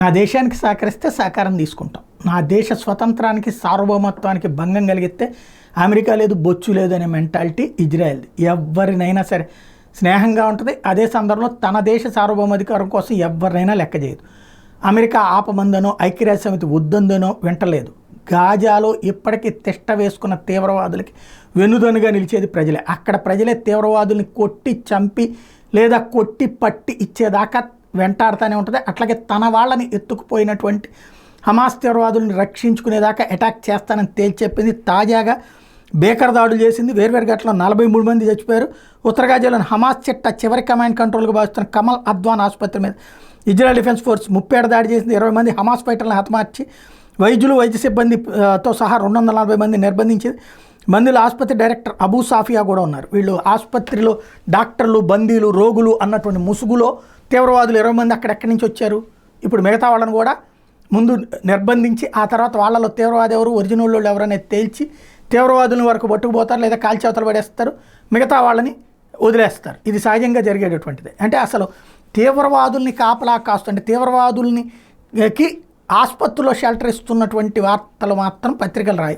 నా దేశానికి సహకరిస్తే సహకారం తీసుకుంటాం, నా దేశ స్వతంత్రానికి సార్వభౌమత్వానికి భంగం కలిగితే అమెరికా లేదు బొచ్చు లేదు అనే మెంటాలిటీ ఇజ్రాయెల్ది. ఎవరినైనా సరే స్నేహంగా ఉంటుంది, అదే సందర్భంలో తన దేశ సార్వభౌమాధికారం కోసం ఎవరినైనా లెక్క చేయదు. అమెరికా ఆపమందనో ఐక్యరాజ్య సమితి వద్దందనో వింటలేదు. గాజాలో ఇప్పటికీ తిష్ట వేసుకున్న తీవ్రవాదులకి వెన్నుదన్నుగా నిలిచేది ప్రజలే. అక్కడ ప్రజలే తీవ్రవాదుల్ని కొట్టి చంపి లేదా కొట్టి పట్టి ఇచ్చేదాకా వెంటాడుతూనే ఉంటుంది. అట్లాగే తన వాళ్ళని ఎత్తుకుపోయినటువంటి హమాస్ తీవ్రవాదులను రక్షించుకునేదాకా అటాక్ చేస్తానని తేల్చెప్పింది. తాజాగా బేకర్ దాడులు చేసింది. వేర్వేరు ఘటనలో 43 మంది చచ్చిపోయారు. ఉత్తర గాజాలోని హమాస్ చిట్ట చివరి కమాండ్ కంట్రోల్గా భావిస్తున్న కమల్ అద్వాన్ ఆసుపత్రి మీద ఇజ్రాయెల్ డిఫెన్స్ ఫోర్స్ 37 దాడి చేసింది. 20 మంది హమాస్ ఫైటర్లను హతమార్చి వైద్యులు వైద్య సిబ్బందితో సహా 240 మంది నిర్బంధించింది. బందీలు ఆసుపత్రి డైరెక్టర్ అబూ సాఫియా కూడా ఉన్నారు. వీళ్ళు ఆసుపత్రిలో డాక్టర్లు బందీలు రోగులు అన్నటువంటి ముసుగులో తీవ్రవాదులు 20 మంది అక్కడెక్కడి నుంచి వచ్చారు. ఇప్పుడు మిగతా వాళ్ళని కూడా ముందు నిర్బంధించి ఆ తర్వాత వాళ్ళలో తీవ్రవాది ఎవరు ఒరిజినల్ వాళ్ళు ఎవరనేది తేల్చి తీవ్రవాదుల వరకు పట్టుకుపోతారు లేదా కాల్చేవతలు పడేస్తారు, మిగతా వాళ్ళని వదిలేస్తారు. ఇది సహజంగా జరిగేటటువంటిది. అంటే అసలు తీవ్రవాదుల్ని కాపలా కాస్తుంటే తీవ్రవాదుల్ని ఆసుపత్రిలో షెల్టర్ ఇస్తున్నటువంటి వార్తలు మాత్రం పత్రికలు రాయి.